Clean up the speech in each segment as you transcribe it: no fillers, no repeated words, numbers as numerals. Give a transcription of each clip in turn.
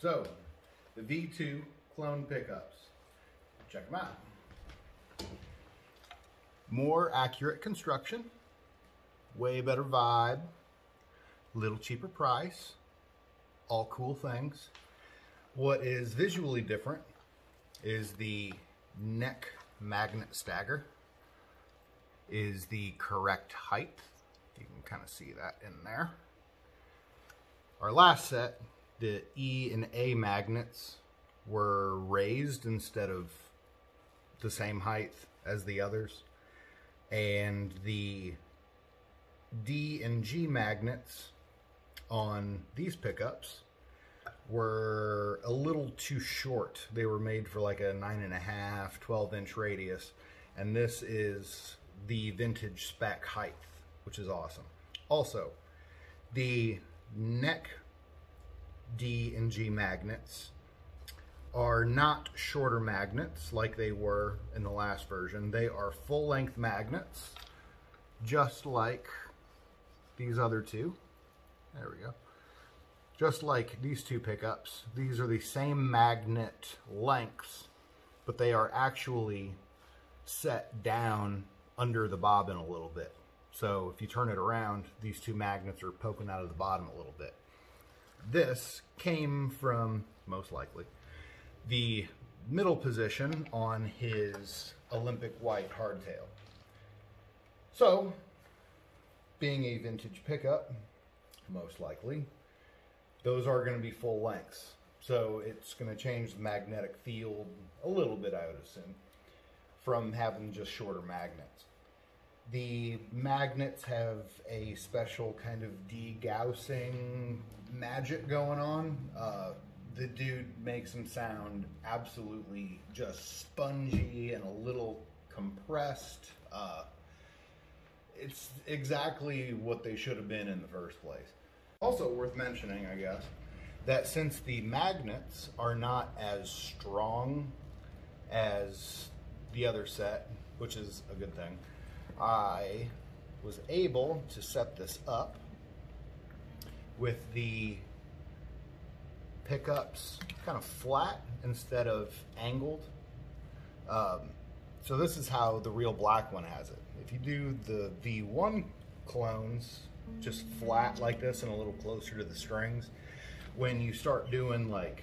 So, the V2 clone pickups. Check them out. More accurate construction, way better vibe, little cheaper price, all cool things. What is visually different is the neck magnet stagger is the correct height. You can kind of see that in there. Our last set, the E and A magnets were raised instead of the same height as the others. And the D and G magnets on these pickups were a little too short. They were made for like a 9.5, 12-inch radius. And this is the vintage spec height, which is awesome. Also, the neck D and G magnets are not shorter magnets like they were in the last version. They are full-length magnets, just like these other two. There we go. Just like these two pickups. These are the same magnet lengths, but they are actually set down under the bobbin a little bit. So if you turn it around, these two magnets are poking out of the bottom a little bit. This came from, most likely, the middle position on his Olympic white hardtail. So, being a vintage pickup, most likely, those are going to be full lengths. So it's going to change the magnetic field a little bit, I would assume, from having just shorter magnets. The magnets have a special kind of degaussing magic going on. The dude makes them sound absolutely just spongy and a little compressed. It's exactly what they should have been in the first place. Also worth mentioning, I guess, that since the magnets are not as strong as the other set, which is a good thing, I was able to set this up with the pickups kind of flat instead of angled. So this is how the real black one has it. If you do the V1 clones just flat like this and a little closer to the strings, when you start doing like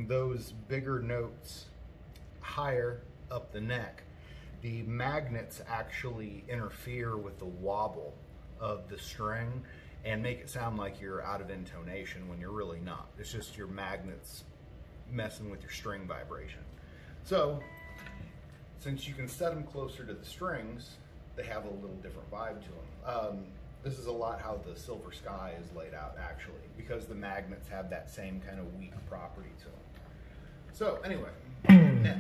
those bigger notes higher up the neck, the magnets actually interfere with the wobble of the string and make it sound like you're out of intonation when you're really not. It's just your magnets messing with your string vibration. So, since you can set them closer to the strings, they have a little different vibe to them. This is a lot how the Silver Sky is laid out, actually, because the magnets have that same kind of weak property to them. So, anyway, neck.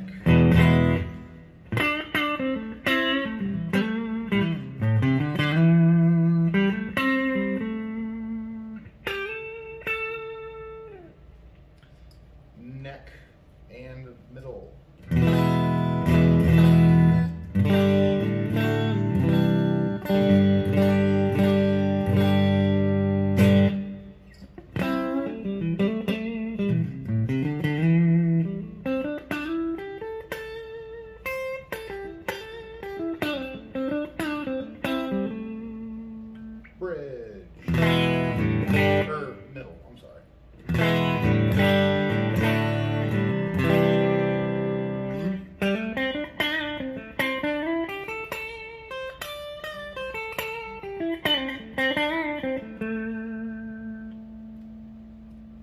Neck and middle.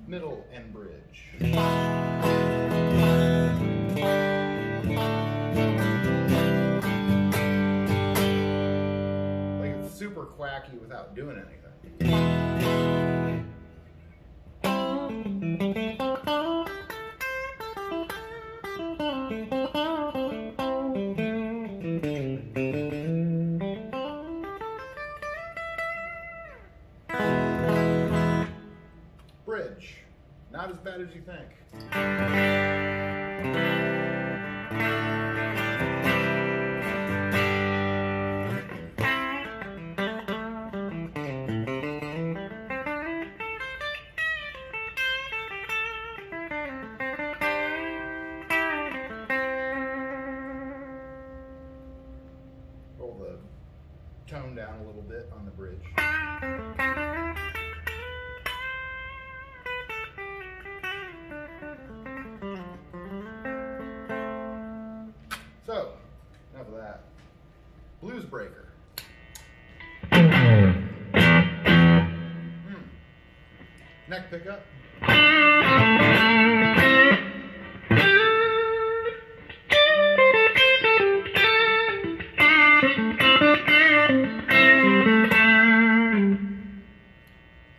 Middle and bridge. Like it's super quacky without doing anything. Bridge. Not as bad as you think. tone down a little bit on the bridge. So, enough of that. Blues breaker. Neck pickup.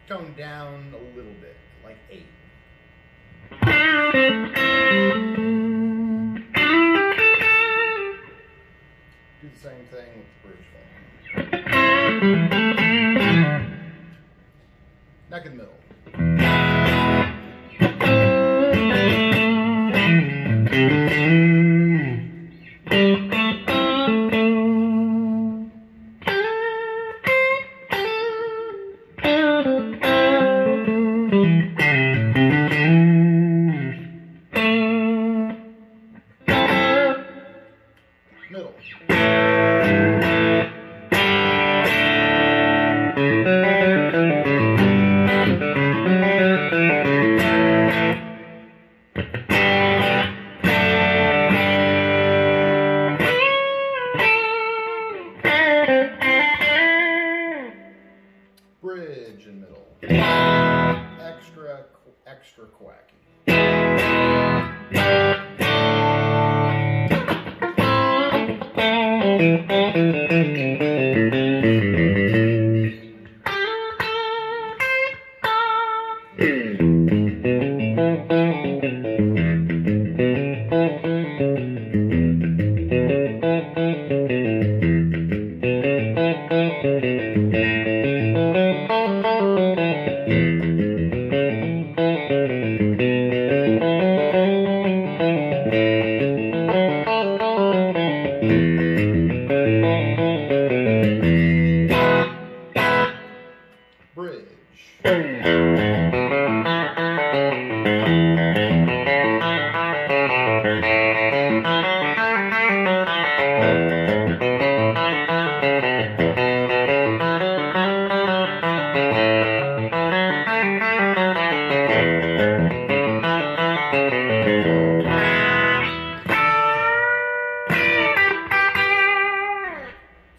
Tone down a little bit, like 8. Do the same thing with the bridge phone. Neck and middle. Middle. Bridge and middle. Extra quacky.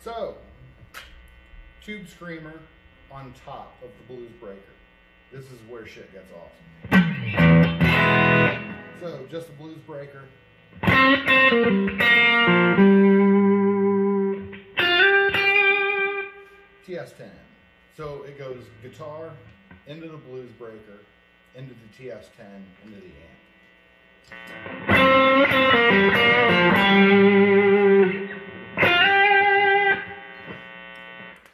So, tube screamer on top of the blues breaker. This is where shit gets awesome. So, just a blues breaker. TS10. So it goes guitar into the blues breaker, into the TS10, into the amp.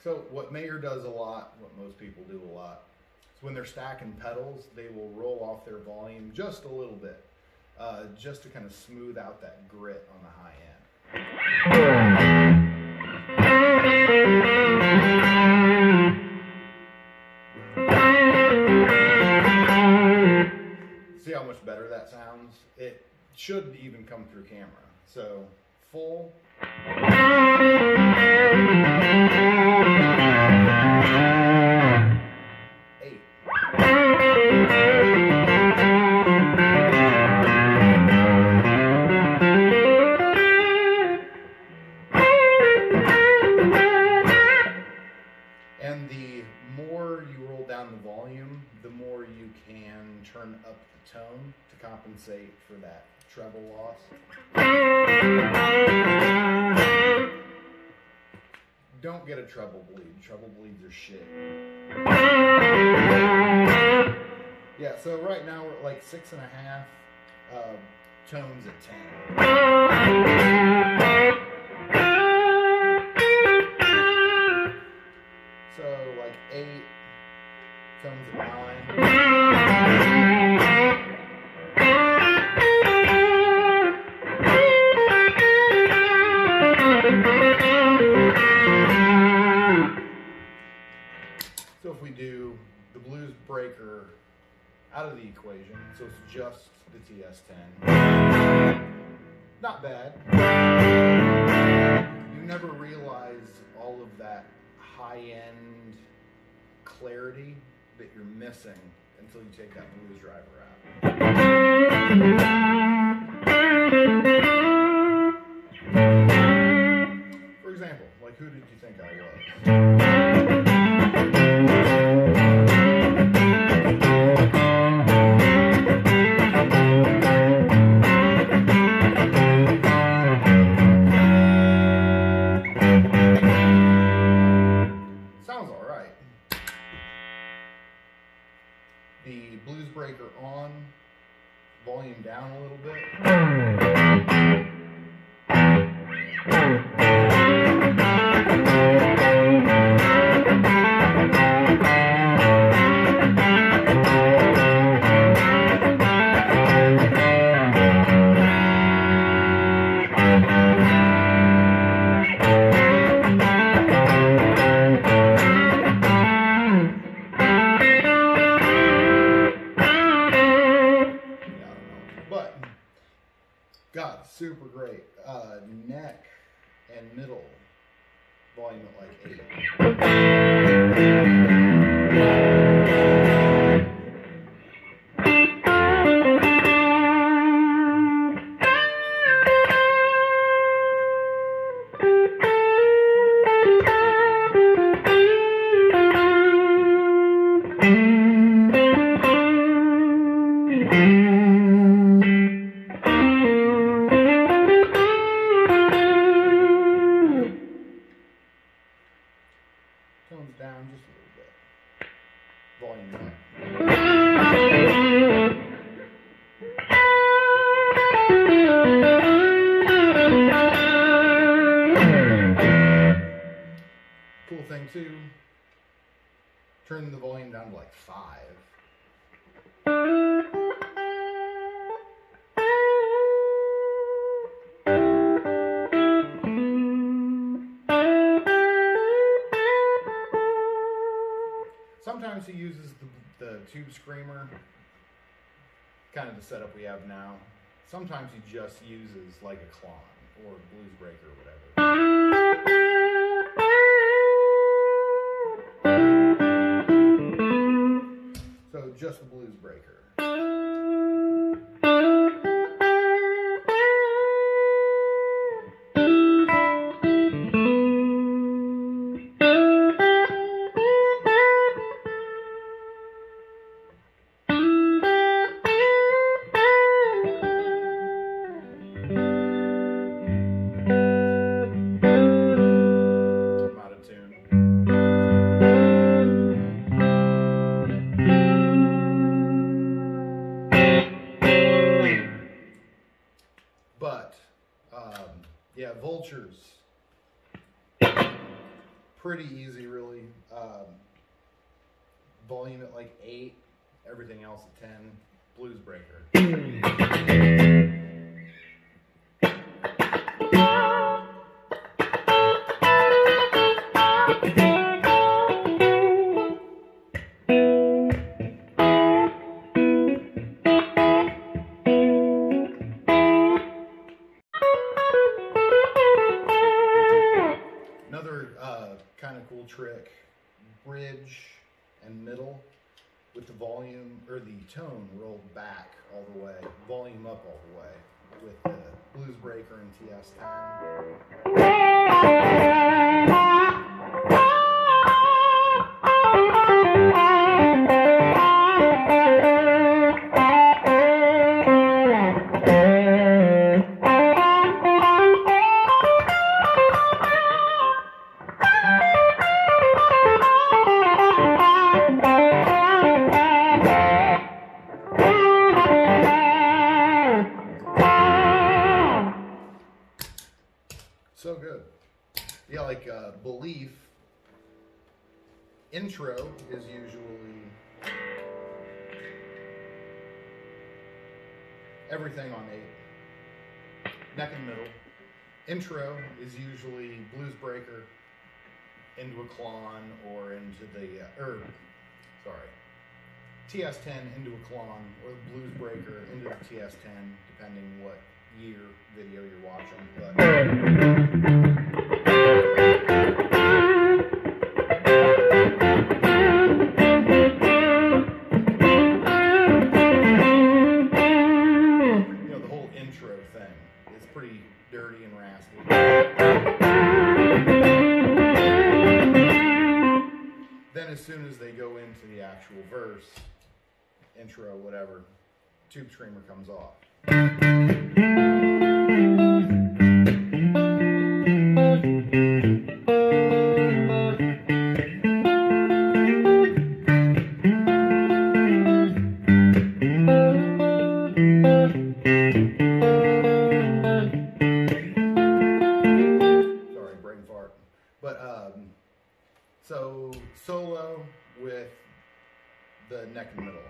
So what Mayer does a lot, what most people do a lot, is when they're stacking pedals, they will roll off their volume just a little bit, just to kind of smooth out that grit on the high end. See how much better that sounds? It should even come through camera. So, full. And the more you roll down the volume, the more you can turn up the tone to compensate for that treble loss. Don't get a treble bleed. Treble bleeds are shit. Yeah, so right now we're at like 6.5 tones at 10. So like 8 tones at 9. So if we do the blues breaker out of the equation, so it's just the TS10. Not bad. You never realize all of that high-end clarity that you're missing until you take that blues driver out. For example, like who did you think I was? Sounds all right. The blues breaker on, volume down a little bit. God, super great. Neck and middle volume at like 8. Tones down just a little bit. Volume up. Cool thing too, turn the volume down to like 5. Sometimes he uses the tube screamer, kind of the setup we have now. Sometimes he just uses like a clon or a blues breaker or whatever. So just the blues breaker. But, yeah, Vultures, pretty easy really. Volume at like 8, everything else at 10, blues breaker. Another kind of cool trick, bridge and middle with the volume or the tone rolled back all the way, volume up all the way with the blues breaker and TS10. So good. Yeah, like Belief intro is usually everything on 8. Neck and middle. Intro is usually blues breaker into a clon or into the TS10 into a clon or the blues breaker into the TS10, depending what year video you're watching. But dirty and raspy. Then as soon as they go into the actual verse, intro, whatever, tube screamer comes off. Sorry, brain fart. But so solo with the neck in the middle.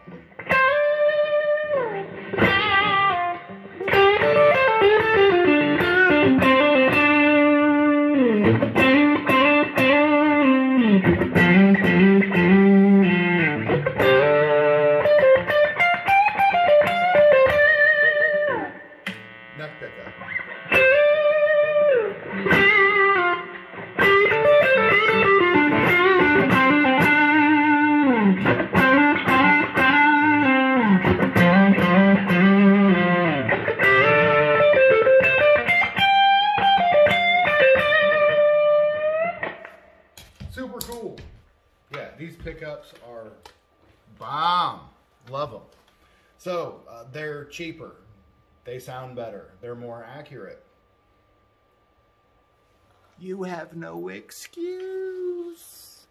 Neck pickup. Super cool. Yeah, these pickups are bomb. Love them. So they're cheaper. They sound better. They're more accurate. You have no excuse.